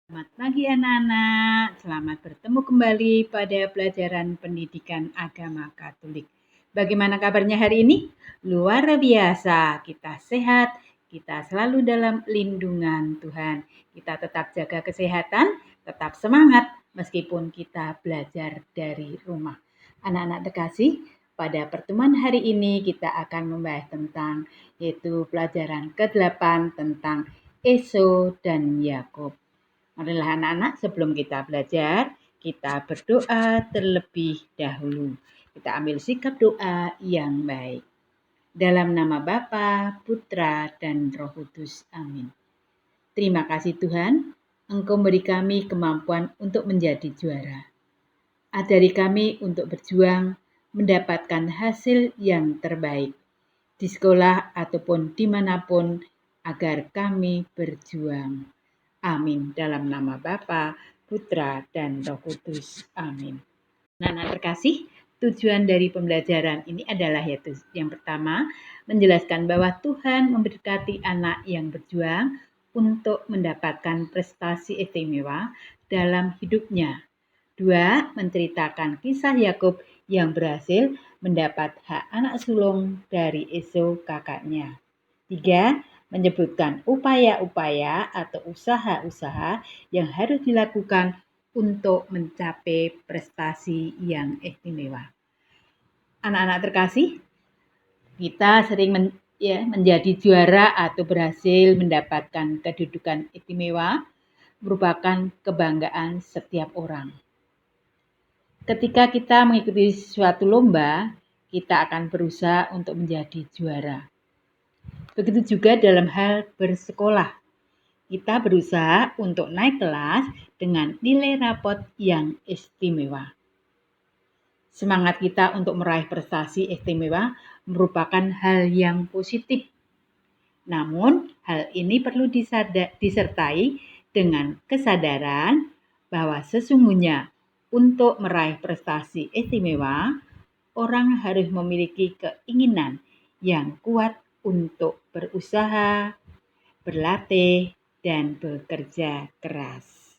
Selamat pagi anak-anak, selamat bertemu kembali pada pelajaran pendidikan agama Katolik. Bagaimana kabarnya hari ini? Luar biasa, kita sehat, kita selalu dalam lindungan Tuhan. Kita tetap jaga kesehatan, tetap semangat meskipun kita belajar dari rumah. Anak-anak terkasih, pada pertemuan hari ini kita akan membahas tentang yaitu pelajaran ke-8 tentang Esau dan Yakub. Marilah anak-anak, sebelum kita belajar, kita berdoa terlebih dahulu. Kita ambil sikap doa yang baik. Dalam nama Bapa, Putra, dan Roh Kudus. Amin. Terima kasih Tuhan, Engkau beri kami kemampuan untuk menjadi juara. Ajari kami untuk berjuang mendapatkan hasil yang terbaik di sekolah ataupun dimanapun agar kami berjuang. Amin. Dalam nama Bapa, Putra, dan Roh Kudus. Amin. Anak-anak terkasih, tujuan dari pembelajaran ini adalah yaitu yang pertama, menjelaskan bahwa Tuhan memberkati anak yang berjuang untuk mendapatkan prestasi istimewa dalam hidupnya. 2. Menceritakan kisah Yakub yang berhasil mendapat hak anak sulung dari Esau kakaknya. 3. Menyebutkan upaya-upaya atau usaha-usaha yang harus dilakukan untuk mencapai prestasi yang istimewa. Anak-anak terkasih, kita sering menjadi juara atau berhasil mendapatkan kedudukan istimewa merupakan kebanggaan setiap orang. Ketika kita mengikuti suatu lomba, kita akan berusaha untuk menjadi juara. Begitu juga dalam hal bersekolah. Kita berusaha untuk naik kelas dengan nilai rapot yang istimewa. Semangat kita untuk meraih prestasi istimewa merupakan hal yang positif. Namun, hal ini perlu disertai dengan kesadaran bahwa sesungguhnya untuk meraih prestasi istimewa, orang harus memiliki keinginan yang kuat untuk berusaha, berlatih, dan bekerja keras.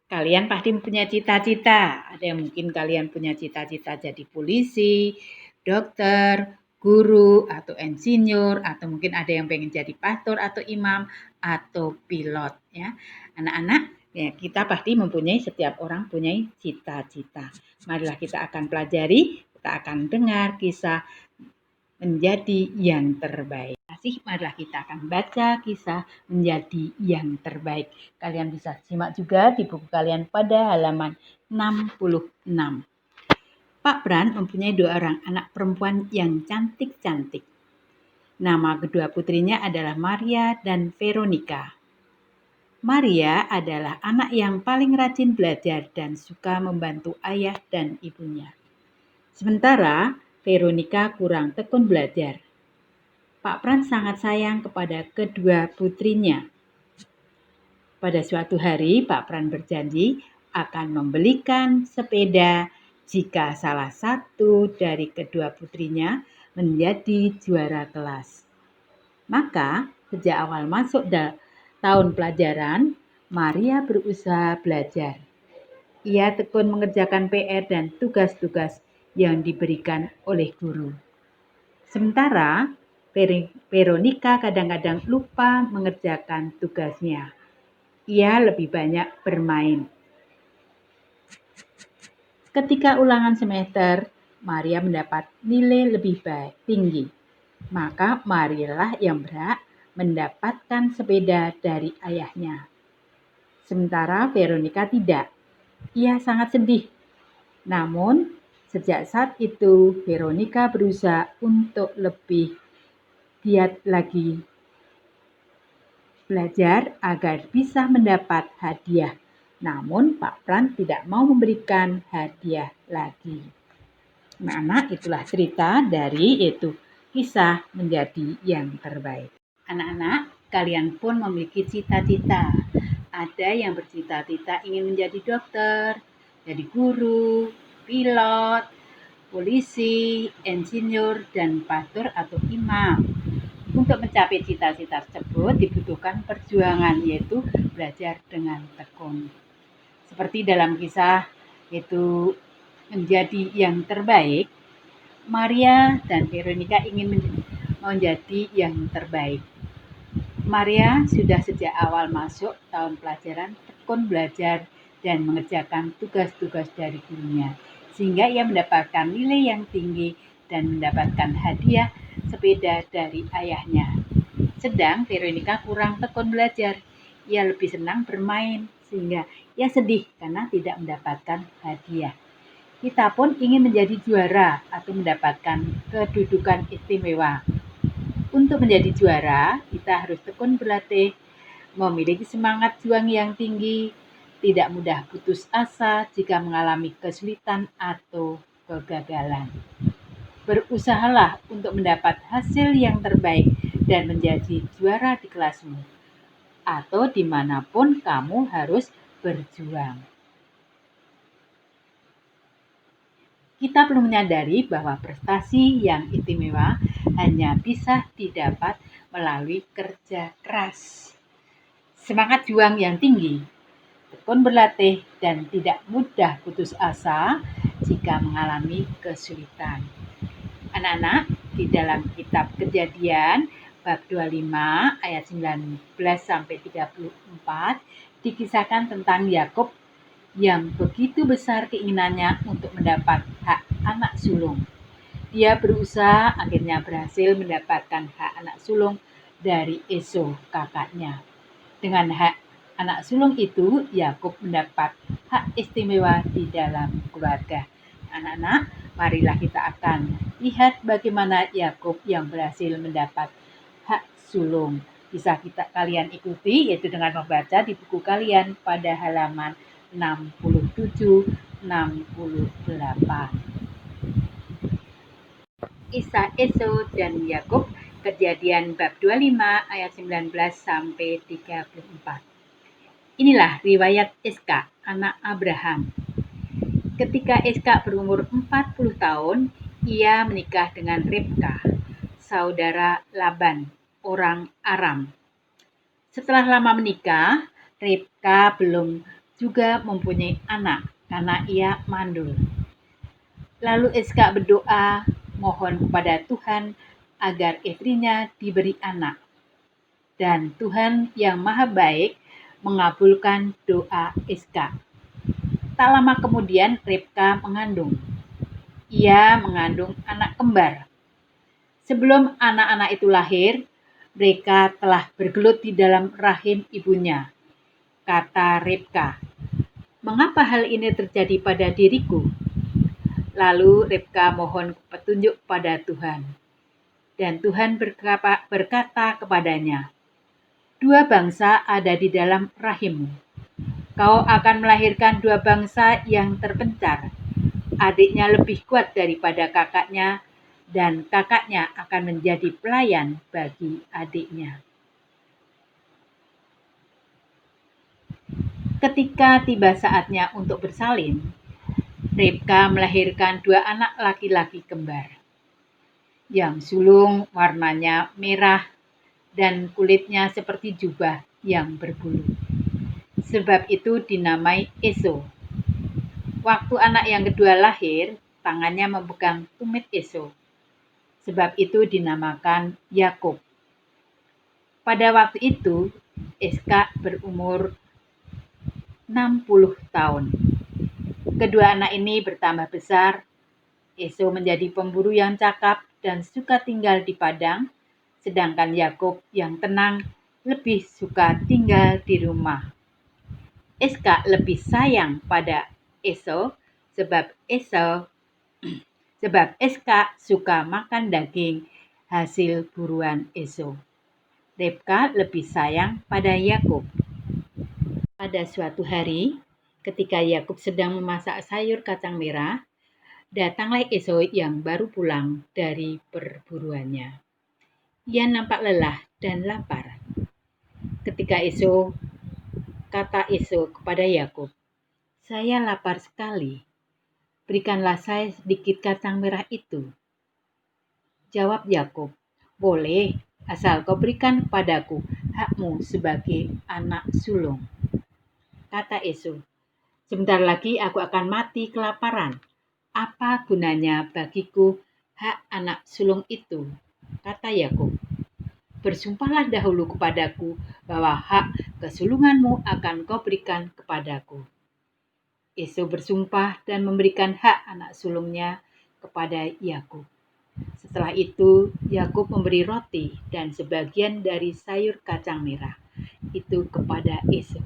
Kalian pasti punya cita-cita. Ada yang mungkin kalian punya cita-cita jadi polisi, dokter, guru, atau insinyur, atau mungkin ada yang pengen jadi pastor atau imam, atau pilot. Ya, anak-anak, ya kita pasti setiap orang punya cita-cita. Marilah kita akan pelajari, kita akan dengar kisah menjadi yang terbaik. Marilah kita akan baca kisah menjadi yang terbaik. Kalian bisa simak juga di buku kalian pada halaman 66. Pak Bran mempunyai 2 orang anak perempuan yang cantik-cantik. Nama kedua putrinya adalah Maria dan Veronica. Maria adalah anak yang paling rajin belajar dan suka membantu ayah dan ibunya. Sementara Veronica kurang tekun belajar. Pak Pran sangat sayang kepada kedua putrinya. Pada suatu hari, Pak Pran berjanji akan membelikan sepeda jika salah satu dari kedua putrinya menjadi juara kelas. Maka, sejak awal masuk tahun pelajaran, Maria berusaha belajar. Ia tekun mengerjakan PR dan tugas-tugas yang diberikan oleh guru. Sementara Veronica kadang-kadang lupa mengerjakan tugasnya. Ia lebih banyak bermain. Ketika ulangan semester, Maria mendapat nilai lebih tinggi. Maka Marialah yang berhak mendapatkan sepeda dari ayahnya. Sementara Veronica tidak. Ia sangat sedih. Namun, sejak saat itu Veronica berusaha untuk lebih giat lagi belajar agar bisa mendapat hadiah. Namun Pak Pran tidak mau memberikan hadiah lagi. Anak-anak, itulah cerita dari yaitu kisah menjadi yang terbaik. Anak-anak, kalian pun memiliki cita-cita. Ada yang bercita-cita ingin menjadi dokter, jadi guru, pilot, polisi, insinyur, dan pastor atau imam. Untuk mencapai cita-cita tersebut dibutuhkan perjuangan, yaitu belajar dengan tekun. Seperti dalam kisah yaitu menjadi yang terbaik, Maria dan Veronica ingin menjadi yang terbaik. Maria sudah sejak awal masuk tahun pelajaran tekun belajar dan mengerjakan tugas-tugas dari gurunya, sehingga ia mendapatkan nilai yang tinggi dan mendapatkan hadiah sepeda dari ayahnya. Sedang Veronica kurang tekun belajar. Ia lebih senang bermain, sehingga ia sedih karena tidak mendapatkan hadiah. Kita pun ingin menjadi juara atau mendapatkan kedudukan istimewa. Untuk menjadi juara, kita harus tekun berlatih, memiliki semangat juang yang tinggi, tidak mudah putus asa jika mengalami kesulitan atau kegagalan. Berusahalah untuk mendapat hasil yang terbaik dan menjadi juara di kelasmu, atau dimanapun kamu harus berjuang. Kita perlu menyadari bahwa prestasi yang istimewa hanya bisa didapat melalui kerja keras, semangat juang yang tinggi, tekun berlatih, dan tidak mudah putus asa jika mengalami kesulitan. Anak-anak, di dalam kitab Kejadian bab 25 ayat 19 sampai 34 dikisahkan tentang Yakub yang begitu besar keinginannya untuk mendapat hak anak sulung. Dia berusaha akhirnya berhasil mendapatkan hak anak sulung dari Esau, kakaknya. Dengan hak anak sulung itu, Yakub mendapat hak istimewa di dalam keluarga. Anak-anak, marilah kita akan lihat bagaimana Yakub yang berhasil mendapat hak sulung. Bisa kalian ikuti, yaitu dengan membaca di buku kalian pada halaman 67-68. Kisah Esau dan Yakub, Kejadian bab 25 ayat 19 sampai 34. Inilah riwayat Iska, anak Abraham. Ketika Iska berumur 40 tahun, ia menikah dengan Ribka, saudara Laban, orang Aram. Setelah lama menikah, Ribka belum juga mempunyai anak karena ia mandul. Lalu Iska berdoa mohon kepada Tuhan agar istrinya diberi anak. Dan Tuhan yang Maha Baik mengabulkan doa Iska. Tak lama kemudian Ribka mengandung. Ia mengandung anak kembar. Sebelum anak-anak itu lahir, mereka telah bergelut di dalam rahim ibunya. Kata Ribka, "Mengapa hal ini terjadi pada diriku?" Lalu Ribka mohon petunjuk pada Tuhan. Dan Tuhan berkata kepadanya, "Dua bangsa ada di dalam rahimmu. Kau akan melahirkan dua bangsa yang terpencar. Adiknya lebih kuat daripada kakaknya, dan kakaknya akan menjadi pelayan bagi adiknya." Ketika tiba saatnya untuk bersalin, Ribka melahirkan dua anak laki-laki kembar. Yang sulung warnanya merah dan kulitnya seperti jubah yang berbulu. Sebab itu dinamai Esau. Waktu anak yang kedua lahir, tangannya memegang tumit Esau. Sebab itu dinamakan Yakub. Pada waktu itu, Iska berumur 60 tahun. Kedua anak ini bertambah besar. Esau menjadi pemburu yang cakap dan suka tinggal di padang, sedangkan Yakub yang tenang lebih suka tinggal di rumah. Iska lebih sayang pada Esau sebab Iska suka makan daging hasil buruan Esau. Ribka lebih sayang pada Yakub. Pada suatu hari, ketika Yakub sedang memasak sayur kacang merah, datanglah Esau yang baru pulang dari perburuannya. Ia nampak lelah dan lapar. Kata Esau kepada Yakub, "Saya lapar sekali. Berikanlah saya sedikit kacang merah itu." Jawab Yakub, "Boleh, asal kau berikan kepadaku hakmu sebagai anak sulung. Kata Esau, sebentar lagi aku akan mati kelaparan. Apa gunanya bagiku hak anak sulung itu? Kata Yakub, bersumpahlah dahulu kepadaku bahwa hak kesulunganmu akan kau berikan kepadaku. Esau bersumpah dan memberikan hak anak sulungnya kepada Yakub. Setelah itu, Yakub memberi roti dan sebagian dari sayur kacang merah itu kepada Esau.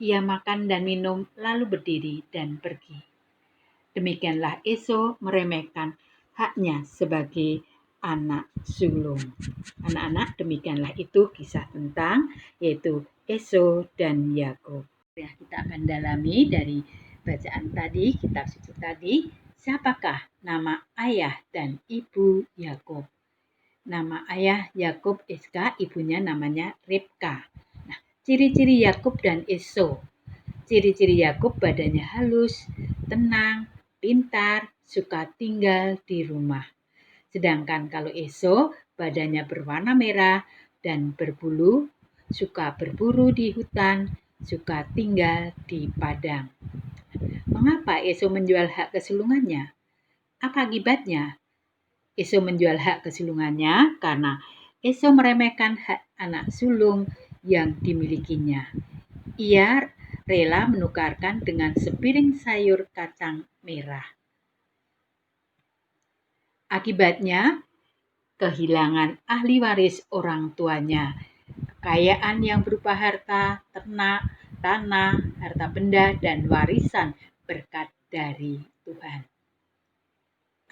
Ia makan dan minum lalu berdiri dan pergi. Demikianlah Esau meremehkan haknya sebagai anak sulung. Anak-anak, demikianlah itu kisah tentang yaitu Esau dan Yakub. Ya, kita akan dalami dari bacaan tadi, kitab suci tadi. Siapakah nama ayah dan ibu Yakub? Nama ayah Yakub Iska, ibunya namanya Ribka. Nah, ciri-ciri Yakub dan Esau. Ciri-ciri Yakub badannya halus, tenang, pintar, suka tinggal di rumah. Sedangkan kalau Esau badannya berwarna merah dan berbulu, suka berburu di hutan, suka tinggal di padang. Mengapa Esau menjual hak kesulungannya? Apa akibatnya? Esau menjual hak kesulungannya karena Esau meremehkan hak anak sulung yang dimilikinya. Ia rela menukarkan dengan sepiring sayur kacang merah. Akibatnya, kehilangan ahli waris orang tuanya, kekayaan yang berupa harta, ternak, tanah, harta benda, dan warisan berkat dari Tuhan.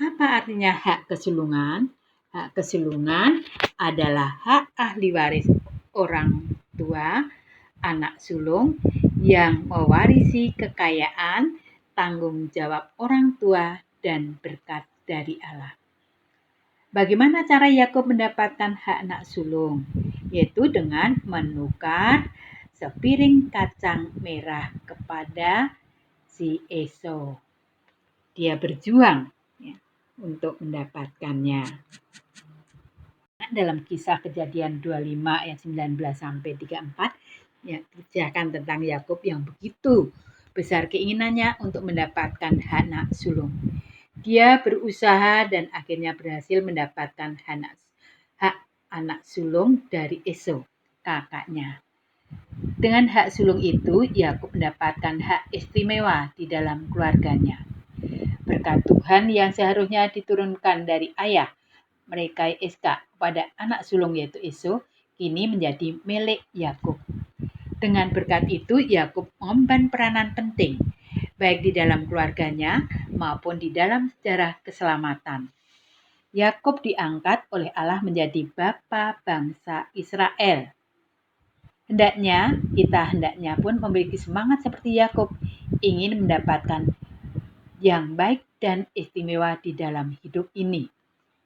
Apa artinya hak kesulungan? Hak kesulungan adalah hak ahli waris orang tua, anak sulung yang mewarisi kekayaan, tanggung jawab orang tua, dan berkat dari Allah. Bagaimana cara Yakub mendapatkan hak anak sulung? Yaitu dengan menukar sepiring kacang merah kepada si Esau. Dia berjuang ya, untuk mendapatkannya. Dalam kisah Kejadian 25 ayat 19 sampai 34 ya, diceritakan tentang Yakub yang begitu besar keinginannya untuk mendapatkan hak anak sulung. Dia berusaha dan akhirnya berhasil mendapatkan hak anak sulung dari Esau, kakaknya. Dengan hak sulung itu, Yakub mendapatkan hak istimewa di dalam keluarganya. Berkat Tuhan yang seharusnya diturunkan dari ayah mereka Iska kepada anak sulung yaitu Esau, kini menjadi milik Yakub. Dengan berkat itu, Yakub mengemban peranan penting, baik di dalam keluarganya maupun di dalam sejarah keselamatan. Yakub diangkat oleh Allah menjadi bapa bangsa Israel. Hendaknya pun memiliki semangat seperti Yakub, ingin mendapatkan yang baik dan istimewa di dalam hidup ini.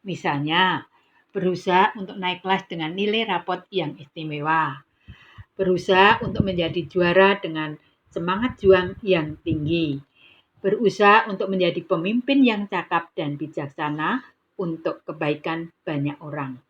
Misalnya, berusaha untuk naik kelas dengan nilai rapot yang istimewa, berusaha untuk menjadi juara dengan semangat juang yang tinggi, berusaha untuk menjadi pemimpin yang cakap dan bijaksana untuk kebaikan banyak orang.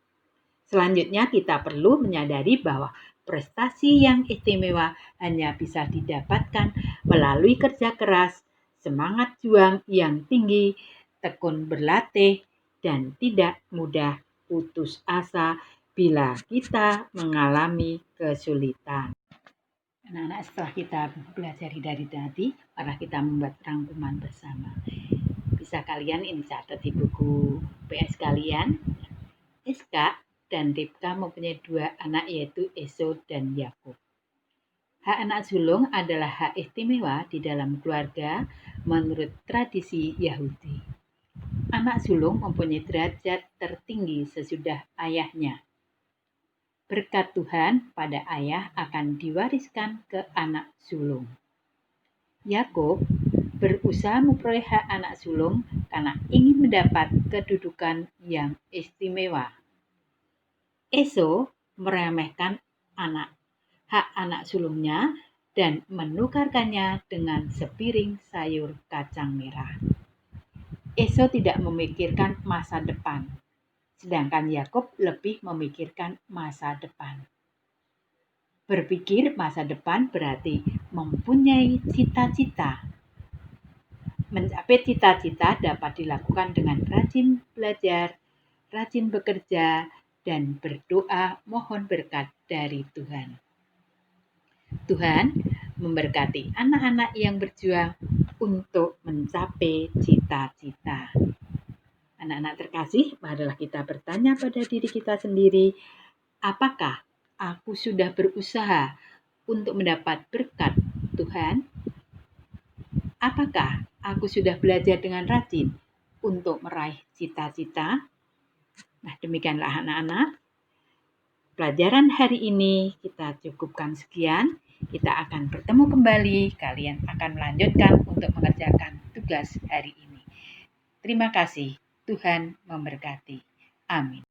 Selanjutnya, kita perlu menyadari bahwa prestasi yang istimewa hanya bisa didapatkan melalui kerja keras, semangat juang yang tinggi, tekun berlatih, dan tidak mudah putus asa bila kita mengalami kesulitan. Anak-anak, setelah kita belajar dari tadi, mari kita membuat rangkuman bersama. Bisa kalian ini catat di buku PS kalian. Iska dan Ribka mempunyai 2 anak yaitu Esau dan Yakub. Hak anak sulung adalah hak istimewa di dalam keluarga menurut tradisi Yahudi. Anak sulung mempunyai derajat tertinggi sesudah ayahnya. Berkat Tuhan pada ayah akan diwariskan ke anak sulung. Yakub berusaha memperoleh hak anak sulung karena ingin mendapat kedudukan yang istimewa. Esau meremehkan hak anak sulungnya dan menukarkannya dengan sepiring sayur kacang merah. Esau tidak memikirkan masa depan. sedangkan Yakub lebih memikirkan masa depan. Berpikir masa depan berarti mempunyai cita-cita. Mencapai cita-cita dapat dilakukan dengan rajin belajar, rajin bekerja, dan berdoa mohon berkat dari Tuhan. Tuhan memberkati anak-anak yang berjuang untuk mencapai cita-cita. Anak-anak terkasih, marilah kita bertanya pada diri kita sendiri, apakah aku sudah berusaha untuk mendapat berkat Tuhan? Apakah aku sudah belajar dengan rajin untuk meraih cita-cita? Nah, demikianlah anak-anak. Pelajaran hari ini kita cukupkan sekian. Kita akan bertemu kembali. Kalian akan melanjutkan untuk mengerjakan tugas hari ini. Terima kasih. Tuhan memberkati. Amin.